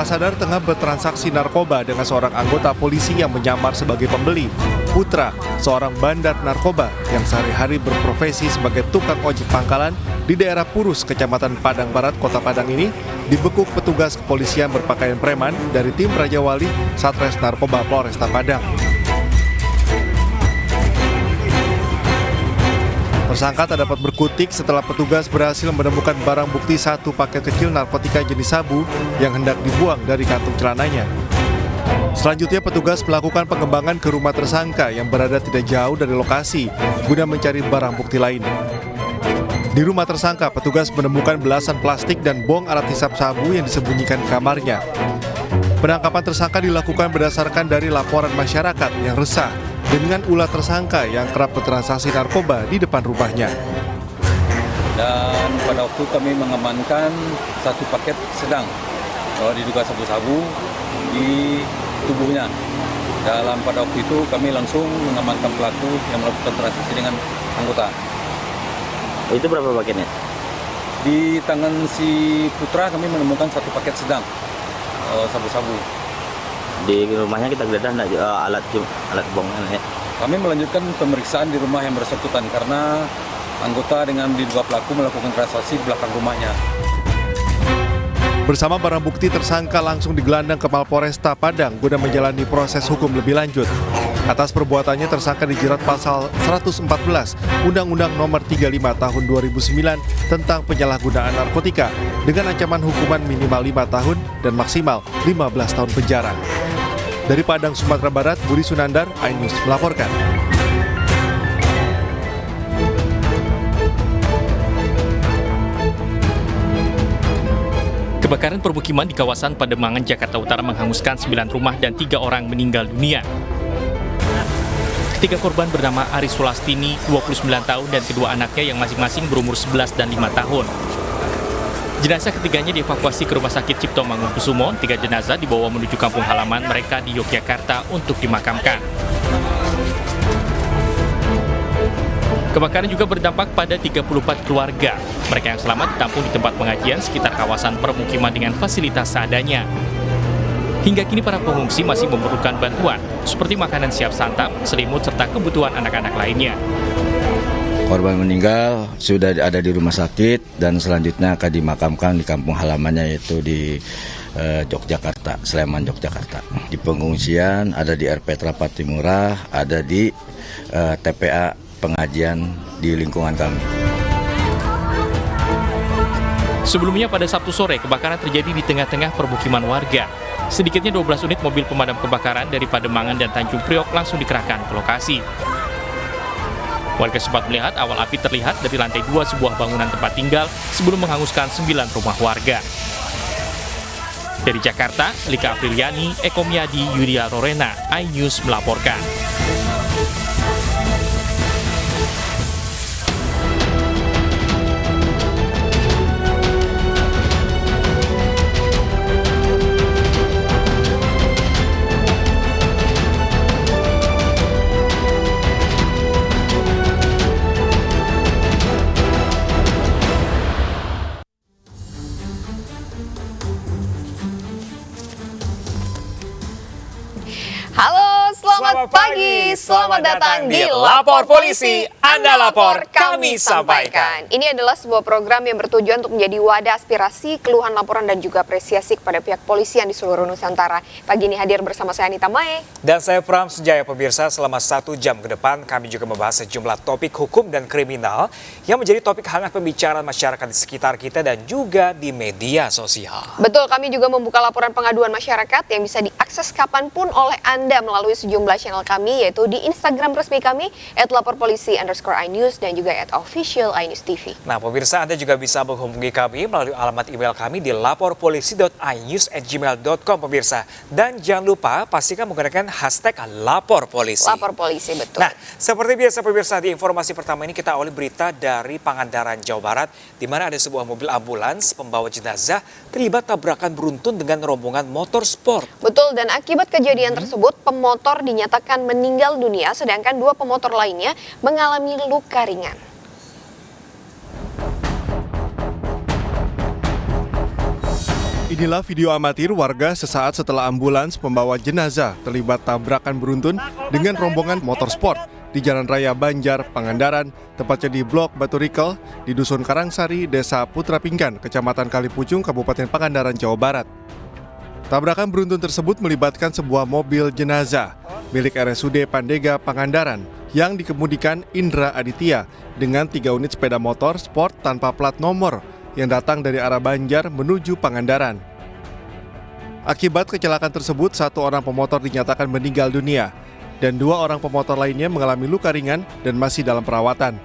sadar tengah bertransaksi narkoba dengan seorang anggota polisi yang menyamar sebagai pembeli. Putra, seorang bandar narkoba yang sehari-hari berprofesi sebagai tukang ojek pangkalan di daerah Purus, Kecamatan Padang Barat, Kota Padang ini dibekuk petugas kepolisian berpakaian preman dari tim Raja Wali Satres Narkoba Polresta Padang. Tersangka tak dapat berkutik setelah petugas berhasil menemukan barang bukti satu paket kecil narkotika jenis sabu yang hendak dibuang dari kantung celananya. Selanjutnya petugas melakukan pengembangan ke rumah tersangka yang berada tidak jauh dari lokasi guna mencari barang bukti lain. Di rumah tersangka, petugas menemukan belasan plastik dan bong alat hisap sabu yang disembunyikan di kamarnya. Penangkapan tersangka dilakukan berdasarkan dari laporan masyarakat yang resah dengan ulah tersangka yang kerap bertransaksi narkoba di depan rumahnya. Dan pada waktu kami mengamankan satu paket sedang diduga sabu-sabu di tubuhnya. Pada waktu itu kami langsung mengamankan pelaku yang melakukan transaksi dengan anggota. Itu berapa paketnya? Di tangan si Putra kami menemukan satu paket sedang sabu-sabu. Di rumahnya kita geledah alat bongnya. Kami melanjutkan pemeriksaan di rumah yang bersangkutan karena anggota dengan diduga pelaku melakukan transaksi di belakang rumahnya. Bersama barang bukti, tersangka langsung digelandang ke Mapolresta Padang guna menjalani proses hukum lebih lanjut. Atas perbuatannya, tersangka dijerat pasal 114 Undang-Undang Nomor 35 Tahun 2009 tentang penyalahgunaan narkotika dengan ancaman hukuman minimal 5 tahun dan maksimal 15 tahun penjara. Dari Padang, Sumatera Barat, Budi Sunandar, iNews melaporkan. Kebakaran permukiman di kawasan Pademangan, Jakarta Utara menghanguskan 9 rumah dan 3 orang meninggal dunia. Ketiga korban bernama Aris Sulastini, 29 tahun, dan kedua anaknya yang masing-masing berumur 11 dan 5 tahun. Jenazah ketiganya dievakuasi ke Rumah Sakit Cipto Mangunkusumo. 3 jenazah dibawa menuju kampung halaman mereka di Yogyakarta untuk dimakamkan. Kebakaran juga berdampak pada 34 keluarga. Mereka yang selamat ditampung di tempat pengajian sekitar kawasan permukiman dengan fasilitas seadanya. Hingga kini para pengungsi masih memerlukan bantuan, seperti makanan siap santap, selimut, serta kebutuhan anak-anak lainnya. Korban meninggal sudah ada di rumah sakit dan selanjutnya akan dimakamkan di kampung halamannya, yaitu di Yogyakarta, Sleman, Yogyakarta. Di pengungsian ada di RP Trapati Murah, ada di TPA pengajian di lingkungan kami. Sebelumnya pada Sabtu sore, kebakaran terjadi di tengah-tengah permukiman warga. Sedikitnya 12 unit mobil pemadam kebakaran dari Pademangan dan Tanjung Priok langsung dikerahkan ke lokasi. Warga sempat melihat awal api terlihat dari lantai 2 sebuah bangunan tempat tinggal sebelum menghanguskan 9 rumah warga. Dari Jakarta, Lika Apriliani, Eko Miadi, Yuria Rorena, iNews melaporkan. Halo, selamat pagi. Selamat datang di Lapor Polisi. Anda lapor, kami sampaikan. Ini adalah sebuah program yang bertujuan untuk menjadi wadah aspirasi, keluhan, laporan, dan juga apresiasi kepada pihak polisian di seluruh Nusantara. Pagi ini hadir bersama saya Anita Mae. Dan saya Pram Sejaya. Pemirsa, selama 1 jam ke depan kami juga membahas sejumlah topik hukum dan kriminal yang menjadi topik hangat pembicaraan masyarakat di sekitar kita dan juga di media sosial. Betul, kami juga membuka laporan pengaduan masyarakat yang bisa diakses kapanpun oleh Anda melalui sejumlah channel kami, yaitu di Instagram resmi kami @laporpolisi_inews dan juga @official iNews TV. Nah, pemirsa, Anda juga bisa menghubungi kami melalui alamat email kami di laporpolisi.inews@gmail.com, pemirsa. Dan jangan lupa pastikan menggunakan hashtag Lapor Polisi. Lapor Polisi, betul. Nah, seperti biasa pemirsa, di informasi pertama ini kita awali berita dari Pangandaran, Jawa Barat, di mana ada sebuah mobil ambulans pembawa jenazah terlibat tabrakan beruntun dengan rombongan motor sport. Betul, dan akibat kejadian tersebut, pemotor dinyatakan meninggal dunia, sedangkan 2 pemotor lainnya mengalami luka ringan. Inilah video amatir warga sesaat setelah ambulans pembawa jenazah terlibat tabrakan beruntun dengan rombongan motor sport di Jalan Raya Banjar, Pangandaran, tepatnya di Blok Batu Rikel, di Dusun Karangsari, Desa Putra Pinggan, Kecamatan Kalipucung, Kabupaten Pangandaran, Jawa Barat. Tabrakan beruntun tersebut melibatkan sebuah mobil jenazah milik RSUD Pandega Pangandaran yang dikemudikan Indra Aditya dengan 3 unit sepeda motor sport tanpa plat nomor yang datang dari arah Banjar menuju Pangandaran. Akibat kecelakaan tersebut, 1 orang pemotor dinyatakan meninggal dunia dan 2 orang pemotor lainnya mengalami luka ringan dan masih dalam perawatan.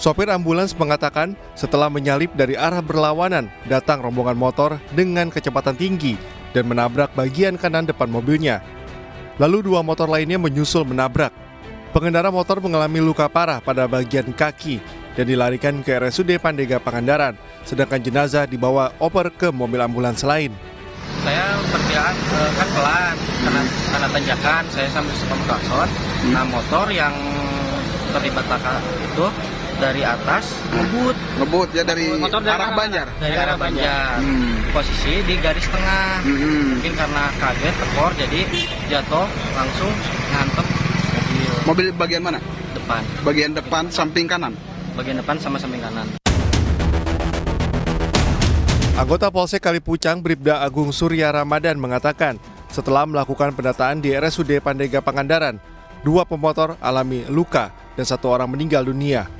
Sopir ambulans mengatakan setelah menyalip dari arah berlawanan, datang rombongan motor dengan kecepatan tinggi dan menabrak bagian kanan depan mobilnya. Lalu 2 motor lainnya menyusul menabrak. Pengendara motor mengalami luka parah pada bagian kaki dan dilarikan ke RSUD Pandega Pangandaran, sedangkan jenazah dibawa oper ke mobil ambulans lain. Saya perkiraan kan pelan karena tanjakan, saya sambil suka klakson. Nah, motor yang terlibat laka itu dari atas ngebut ya dari motor arah Banjar. Dari arah Banjar. Posisi di garis tengah. Mungkin karena kaget tekor jadi jatuh langsung ngantem Mobil bagian mana? depan. Bagian depan samping kanan. Bagian depan sama samping kanan. Anggota Polsek Kalipucang Bribda Agung Surya Ramadan mengatakan setelah melakukan pendataan di RSUD Pandega Pangandaran, 2 pemotor alami luka dan 1 orang meninggal dunia.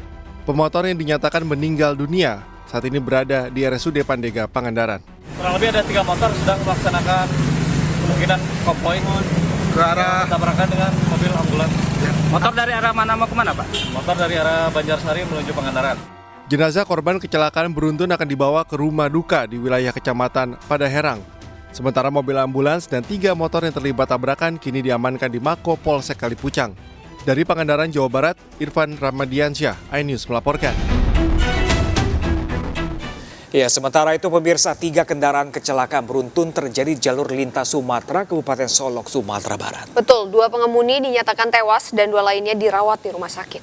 Pemotor yang dinyatakan meninggal dunia saat ini berada di RSUD Pandega Pangandaran. Kurang lebih ada 3 motor sedang melaksanakan kemungkinan konvoy Ke arah tabrakan dengan mobil ambulans. Motor dari arah mana mau kemana, Pak? Motor dari arah Banjarsari menuju Pangandaran. Jenazah korban kecelakaan beruntun akan dibawa ke rumah duka di wilayah Kecamatan Padaherang. Sementara mobil ambulans dan 3 motor yang terlibat tabrakan kini diamankan di Mako Polsek Kalipucang. Dari Pangandaran, Jawa Barat, Irfan Ramadiansyah, iNews melaporkan. Ya, sementara itu pemirsa, 3 kendaraan kecelakaan beruntun terjadi di jalur lintas Sumatera, Kabupaten Solok, Sumatera Barat. Betul, 2 pengemudi dinyatakan tewas dan 2 lainnya dirawat di rumah sakit.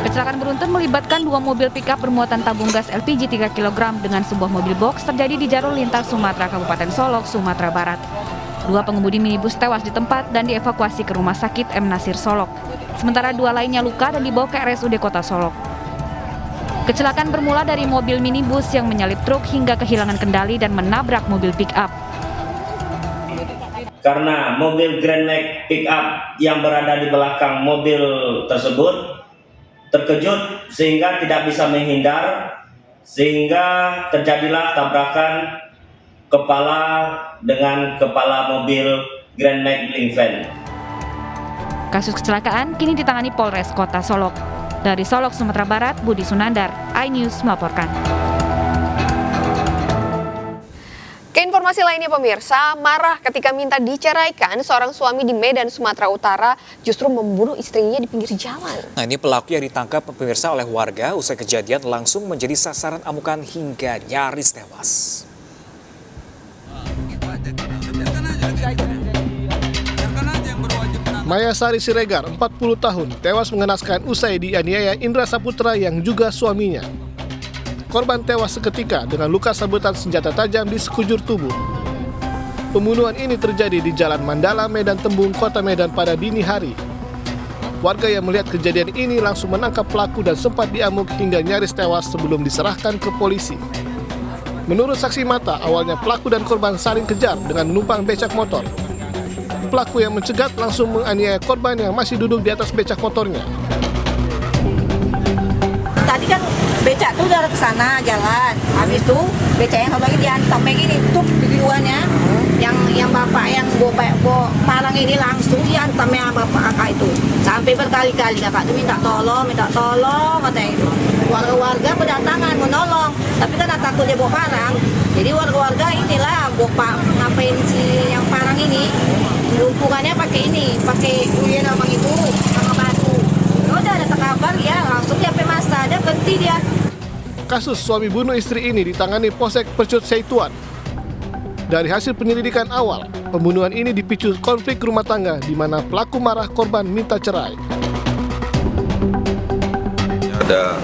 Kecelakaan beruntun melibatkan 2 mobil pickup bermuatan tabung gas LPG 3 kg dengan sebuah mobil box terjadi di jalur lintas Sumatera, Kabupaten Solok, Sumatera Barat. 2 pengemudi minibus tewas di tempat dan dievakuasi ke Rumah Sakit M. Nasir Solok. Sementara 2 lainnya luka dan dibawa ke RSUD Kota Solok. Kecelakaan bermula dari mobil minibus yang menyalip truk hingga kehilangan kendali dan menabrak mobil pick-up. Karena mobil Grand Max pick-up yang berada di belakang mobil tersebut terkejut sehingga tidak bisa menghindar, sehingga terjadilah tabrakan kepala dengan kepala mobil Grand Max Blink Van. Kasus kecelakaan kini ditangani Polres Kota Solok. Dari Solok, Sumatera Barat, Budi Sunandar, iNews melaporkan. Ke informasi lainnya pemirsa, marah ketika minta diceraikan, seorang suami di Medan, Sumatera Utara justru membunuh istrinya di pinggir jalan. Nah, ini pelaku yang ditangkap pemirsa oleh warga usai kejadian langsung menjadi sasaran amukan hingga nyaris tewas. Maya Sari Siregar, 40 tahun, tewas mengenaskan usai dianiaya Indra Saputra yang juga suaminya. Korban tewas seketika dengan luka sabetan senjata tajam di sekujur tubuh. Pembunuhan ini terjadi di Jalan Mandala, Medan Tembung, Kota Medan pada dini hari. Warga yang melihat kejadian ini langsung menangkap pelaku dan sempat diamuk hingga nyaris tewas sebelum diserahkan ke polisi. Menurut saksi mata, awalnya pelaku dan korban saling kejar dengan menumpang becak motor. Pelaku yang mencegat langsung menganiaya korban yang masih duduk di atas becak motornya. Tadi kan becak tuh udah ke sana jalan, habis itu becak yang satu lagi dihantam begini, tuh di luarnya. Yang bapak yang bawa parang ini langsung dihantam ya bapak kakak itu. Sampai berkali-kali kakak tuh minta tolong katanya itu. Warga-warga berdatangan menolong, tapi karena takut dia bawa parang, jadi warga-warga inilah bawa ngapain si yang parang ini. Lumpurannya pakai ini, pakai uyen abang itu, sama batu. Udah ada kabar ya, langsung dia sampai masa, ada berhenti dia. Kasus suami bunuh istri ini ditangani Polsek Percut Seituan. Dari hasil penyelidikan awal, pembunuhan ini dipicu konflik rumah tangga di mana pelaku marah korban minta cerai. Ada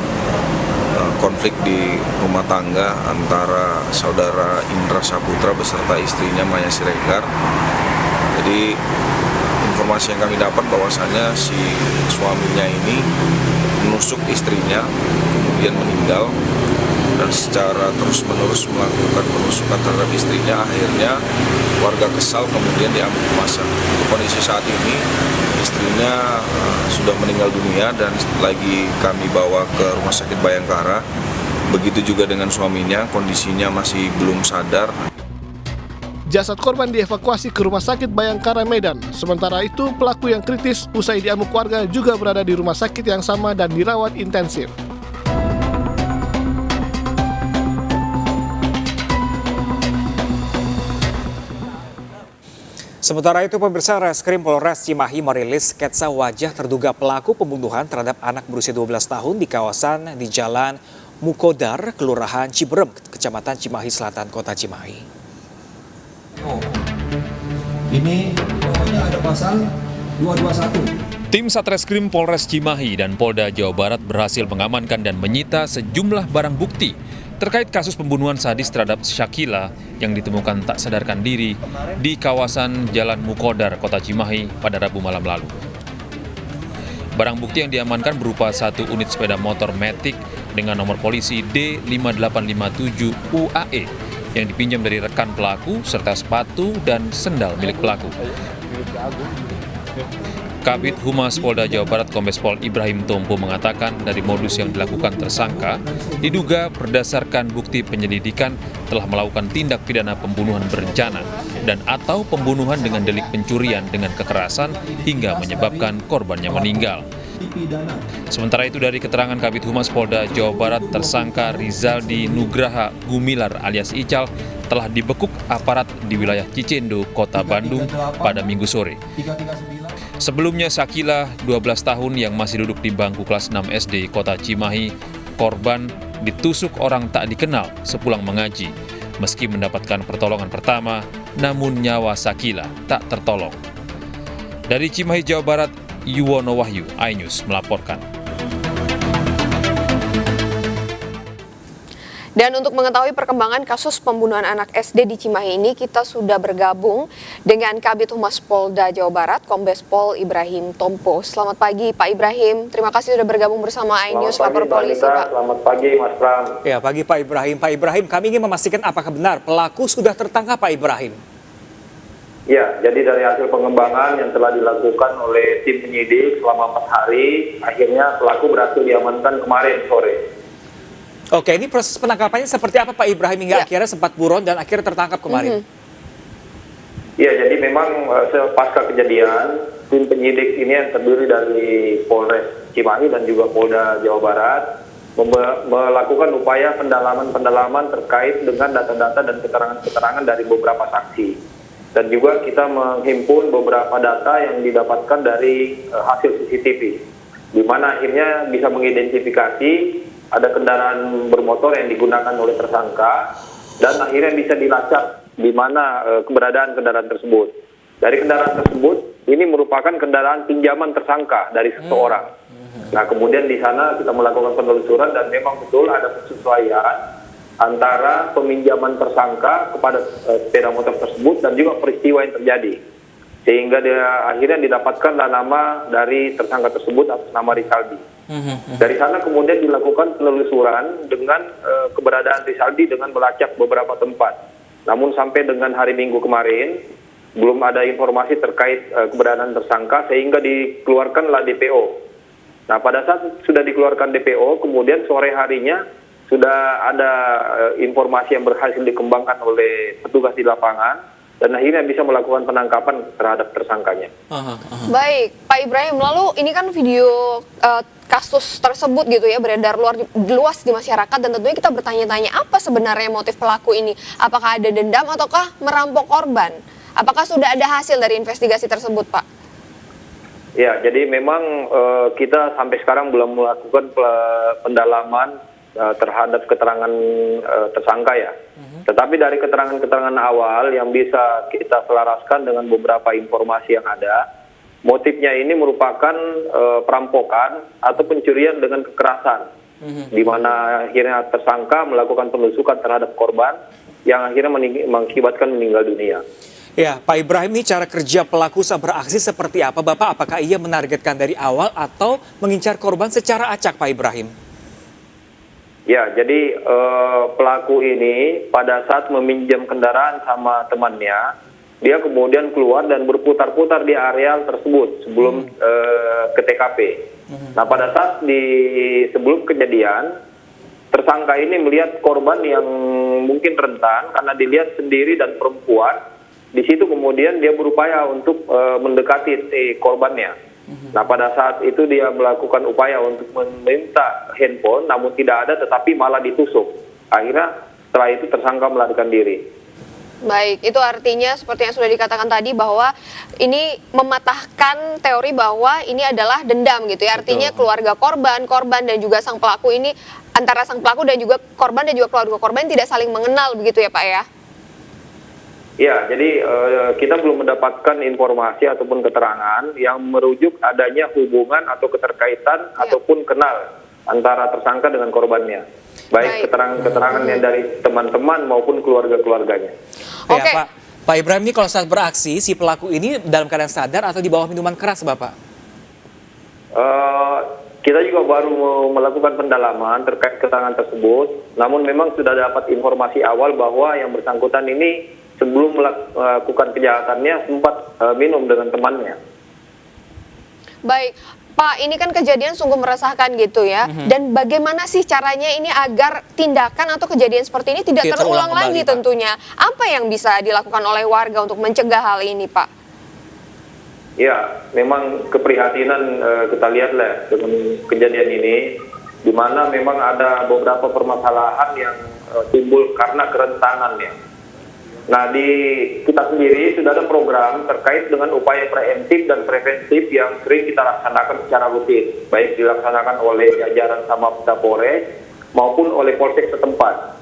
konflik di rumah tangga antara saudara Indra Saputra beserta istrinya Maya Siregar. Jadi informasi yang kami dapat bahwasannya si suaminya ini menusuk istrinya kemudian meninggal, dan secara terus-menerus melakukan penusukan terhadap istrinya. Akhirnya warga kesal kemudian diambil massa. Kondisi saat ini istrinya sudah meninggal dunia dan lagi kami bawa ke Rumah Sakit Bayangkara. Begitu juga dengan suaminya, kondisinya masih belum sadar. Jasad korban dievakuasi ke Rumah Sakit Bayangkara Medan. Sementara itu, pelaku yang kritis usai diamuk warga juga berada di rumah sakit yang sama dan dirawat intensif. Sementara itu, pemirsa, Reskrim Polres Cimahi merilis sketsa wajah terduga pelaku pembunuhan terhadap anak berusia 12 tahun di kawasan di Jalan Mukodar, Kelurahan Ciberem, Kecamatan Cimahi Selatan, Kota Cimahi. Ini pokoknya ada pasal 221. Tim Satreskrim Polres Cimahi dan Polda Jawa Barat berhasil mengamankan dan menyita sejumlah barang bukti terkait kasus pembunuhan sadis terhadap Syakila yang ditemukan tak sadarkan diri di kawasan Jalan Mukodar, Kota Cimahi pada Rabu malam lalu. Barang bukti yang diamankan berupa 1 unit sepeda motor Matic dengan nomor polisi D5857 UAE yang dipinjam dari rekan pelaku serta sepatu dan sendal milik pelaku. Kabid Humas Polda Jawa Barat Kombes Pol Ibrahim Tompo mengatakan dari modus yang dilakukan tersangka diduga berdasarkan bukti penyelidikan telah melakukan tindak pidana pembunuhan berencana dan atau pembunuhan dengan delik pencurian dengan kekerasan hingga menyebabkan korbannya meninggal. Sementara itu dari keterangan Kabid Humas Polda Jawa Barat, tersangka Rizaldi Nugraha Gumilar alias Ical telah dibekuk aparat di wilayah Cicendo, Kota Bandung pada Minggu sore. Sebelumnya Syakila, 12 tahun yang masih duduk di bangku kelas 6 SD Kota Cimahi, korban ditusuk orang tak dikenal sepulang mengaji. Meski mendapatkan pertolongan pertama, namun nyawa Syakila tak tertolong. Dari Cimahi, Jawa Barat, Yuwono Wahyu, iNews melaporkan. Dan untuk mengetahui perkembangan kasus pembunuhan anak SD di Cimahi ini, kita sudah bergabung dengan Kabid Humas Polda Jawa Barat, Kombes Pol Ibrahim Tompo. Selamat pagi Pak Ibrahim, terima kasih sudah bergabung bersama iNews Lapor Polisi, Pak. Selamat pagi Mas Pram. Ya, pagi Pak Ibrahim. Pak Ibrahim, kami ingin memastikan apakah benar pelaku sudah tertangkap, Pak Ibrahim? Ya, jadi dari hasil pengembangan yang telah dilakukan oleh tim penyidik selama 4 hari, akhirnya pelaku berhasil diamankan kemarin sore. Oke, ini proses penangkapannya seperti apa Pak Ibrahim hingga akhirnya sempat buron dan akhirnya tertangkap kemarin? Ya, jadi memang pasca kejadian, tim penyidik ini yang terdiri dari Polres Cimahi dan juga Polda Jawa Barat melakukan upaya pendalaman terkait dengan data-data dan keterangan-keterangan dari beberapa saksi. Dan juga kita menghimpun beberapa data yang didapatkan dari hasil CCTV, di mana akhirnya bisa mengidentifikasi ada kendaraan bermotor yang digunakan oleh tersangka dan akhirnya bisa dilacak di mana keberadaan kendaraan tersebut. Dari kendaraan tersebut, ini merupakan kendaraan pinjaman tersangka dari seseorang. Nah, kemudian di sana kita melakukan penelusuran dan memang betul ada persesuaian antara peminjaman tersangka kepada sepeda motor tersebut dan juga peristiwa yang terjadi. Sehingga dia akhirnya didapatkanlah nama dari tersangka tersebut atas nama Rizaldi. Dari sana kemudian dilakukan penelusuran dengan keberadaan Rizaldi dengan melacak beberapa tempat. Namun sampai dengan hari Minggu kemarin belum ada informasi terkait keberadaan tersangka sehingga dikeluarkanlah DPO. Nah, pada saat sudah dikeluarkan DPO, kemudian sore harinya sudah ada informasi yang berhasil dikembangkan oleh petugas di lapangan dan akhirnya bisa melakukan penangkapan terhadap tersangkanya. Baik, Pak Ibrahim, lalu ini kan video kasus tersebut gitu ya beredar luas di masyarakat dan tentunya kita bertanya-tanya apa sebenarnya motif pelaku ini? Apakah ada dendam ataukah merampok korban? Apakah sudah ada hasil dari investigasi tersebut, Pak? Ya, jadi memang kita sampai sekarang belum melakukan pendalaman terhadap keterangan tersangka ya. Tetapi dari keterangan-keterangan awal yang bisa kita selaraskan dengan beberapa informasi yang ada, motifnya ini merupakan perampokan atau pencurian dengan kekerasan. di mana akhirnya tersangka melakukan penusukan terhadap korban yang akhirnya mengakibatkan meninggal dunia. Ya, Pak Ibrahim, ini cara kerja pelaku saat beraksi seperti apa, Bapak? Apakah ia menargetkan dari awal atau mengincar korban secara acak, Pak Ibrahim? Ya, jadi pelaku ini pada saat meminjam kendaraan sama temannya, dia kemudian keluar dan berputar-putar di areal tersebut sebelum ke TKP. Nah, pada saat sebelum kejadian, tersangka ini melihat korban yang mungkin rentan karena dilihat sendiri dan perempuan. Di situ kemudian dia berupaya untuk mendekati korbannya. Nah, pada saat itu dia melakukan upaya untuk meminta handphone, namun tidak ada, tetapi malah ditusuk. Akhirnya setelah itu tersangka melarikan diri. Baik, itu artinya seperti yang sudah dikatakan tadi bahwa ini mematahkan teori bahwa ini adalah dendam gitu ya. Artinya keluarga korban dan juga sang pelaku ini, antara sang pelaku dan juga korban dan juga keluarga korban tidak saling mengenal begitu ya Pak ya? Ya, jadi kita belum mendapatkan informasi ataupun keterangan yang merujuk adanya hubungan atau keterkaitan ataupun kenal antara tersangka dengan korbannya. Baik keterangan yang dari teman-teman maupun keluarga-keluarganya. Oke. Ya, Pak Ibrahim, ini kalau saat beraksi, si pelaku ini dalam keadaan sadar atau di bawah minuman keras, Bapak? Kita juga baru melakukan pendalaman terkait keterangan tersebut. Namun memang sudah dapat informasi awal bahwa yang bersangkutan ini sebelum melakukan kejahatannya sempat minum dengan temannya. Baik, Pak, ini kan kejadian sungguh meresahkan gitu ya. Dan bagaimana sih caranya ini agar tindakan atau kejadian seperti ini tidak terulang lagi Pak. tentunya? Apa yang bisa dilakukan oleh warga untuk mencegah hal ini, Pak? Ya, memang keprihatinan kita lihatlah dengan kejadian ini, di mana memang ada beberapa permasalahan yang timbul karena kerentanan. Nah, di kita sendiri sudah ada program terkait dengan upaya preemptif dan preventif yang sering kita laksanakan secara rutin, baik dilaksanakan oleh jajaran Samapta Polres maupun oleh Polsek setempat.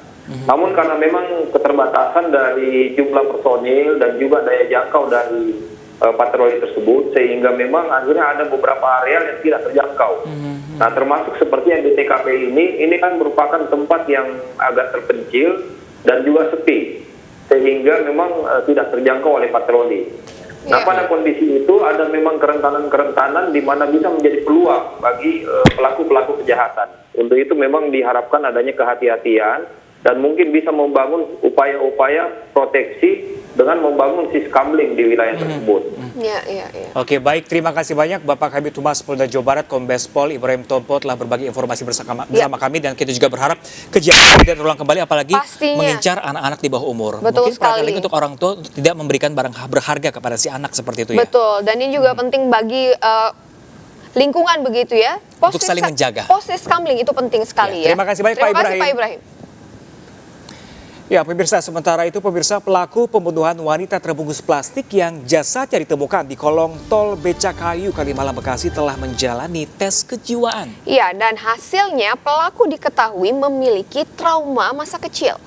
Namun karena memang keterbatasan dari jumlah personil dan juga daya jangkau dari patroli tersebut, sehingga memang akhirnya ada beberapa area yang tidak terjangkau. Nah, termasuk seperti yang di TKP ini kan merupakan tempat yang agak terpencil dan juga sepi, sehingga memang tidak terjangkau oleh patroli. Nah, pada kondisi itu ada memang kerentanan-kerentanan di mana bisa menjadi peluang bagi pelaku-pelaku kejahatan. Untuk itu memang diharapkan adanya kehati-hatian dan mungkin bisa membangun upaya-upaya proteksi dengan membangun siskamling di wilayah tersebut. Iya. Oke, baik. Terima kasih banyak Bapak Kabid Humas Polda Jawa Barat, Kombes Pol Ibrahim Tompo telah berbagi informasi bersama kami, dan kita juga berharap kejadian tidak terulang kembali, apalagi mengincar anak-anak di bawah umur. Betul Mungkin sekali. untuk orang tua untuk tidak memberikan barang berharga kepada si anak seperti itu ya. Betul, dan ini juga penting bagi lingkungan begitu ya. Untuk saling menjaga. Proses skamling itu penting sekali ya. Terima kasih banyak Pak Ibrahim. Ya, pemirsa, sementara itu pemirsa, pelaku pembunuhan wanita terbungkus plastik yang jasadnya ditemukan di kolong tol Becakayu Kalimalang Bekasi telah menjalani tes kejiwaan. Iya, dan hasilnya pelaku diketahui memiliki trauma masa kecil.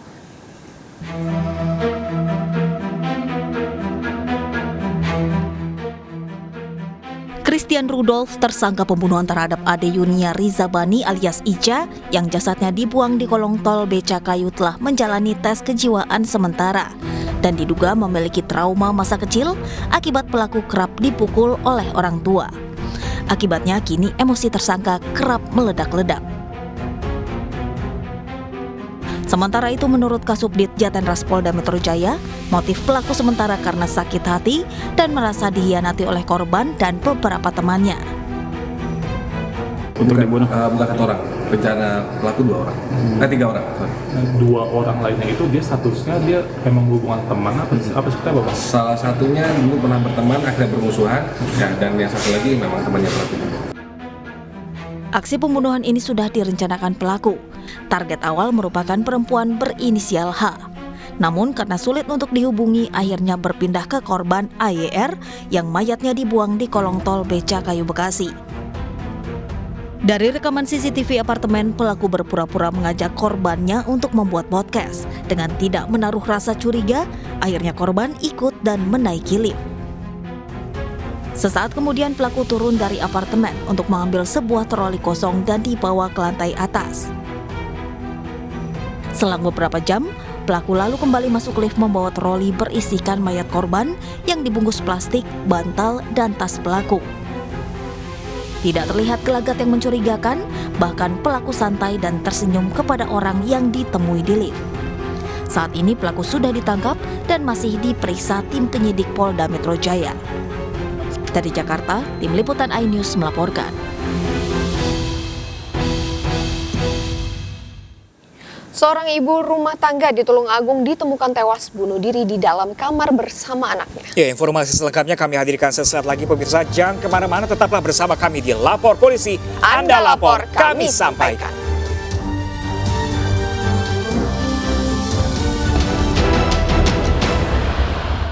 Christian Rudolf, tersangka pembunuhan terhadap Ade Yunia Rizabani alias Ica yang jasadnya dibuang di kolong tol Becakayu, telah menjalani tes kejiwaan sementara dan diduga memiliki trauma masa kecil akibat pelaku kerap dipukul oleh orang tua. Akibatnya kini emosi tersangka kerap meledak-ledak. Sementara itu, menurut Kasubdit Jatenras Polda Metro Jaya, motif pelaku sementara karena sakit hati dan merasa dihianati oleh korban dan beberapa temannya. Untuk dibunuh bukan satu orang, rencana pelaku 2 orang, 3 orang. Nah, 2 orang lainnya itu dia statusnya dia emang hubungan teman apa seperti apa, Pak? Salah satunya dulu pernah berteman, akhirnya bermusuhan, ya, dan yang satu lagi memang temannya pelaku. Aksi pembunuhan ini sudah direncanakan pelaku. Target awal merupakan perempuan berinisial H. Namun karena sulit untuk dihubungi, akhirnya berpindah ke korban AYR yang mayatnya dibuang di kolong tol Becakayu Bekasi. Dari rekaman CCTV apartemen, pelaku berpura-pura mengajak korbannya untuk membuat podcast. Dengan tidak menaruh rasa curiga, akhirnya korban ikut dan menaiki lift. Sesaat kemudian pelaku turun dari apartemen untuk mengambil sebuah troli kosong dan dibawa ke lantai atas. Selang beberapa jam, pelaku lalu kembali masuk lift membawa troli berisikan mayat korban yang dibungkus plastik, bantal, dan tas pelaku. Tidak terlihat gelagat yang mencurigakan, bahkan pelaku santai dan tersenyum kepada orang yang ditemui di lift. Saat ini pelaku sudah ditangkap dan masih diperiksa tim penyidik Polda Metro Jaya. Dari Jakarta, tim liputan iNews melaporkan. Seorang ibu rumah tangga di Tulungagung ditemukan tewas bunuh diri di dalam kamar bersama anaknya. Ya, informasi selengkapnya kami hadirkan sesaat lagi pemirsa. Jangan kemana-mana, tetaplah bersama kami di Lapor Polisi. Anda lapor, kami sampaikan.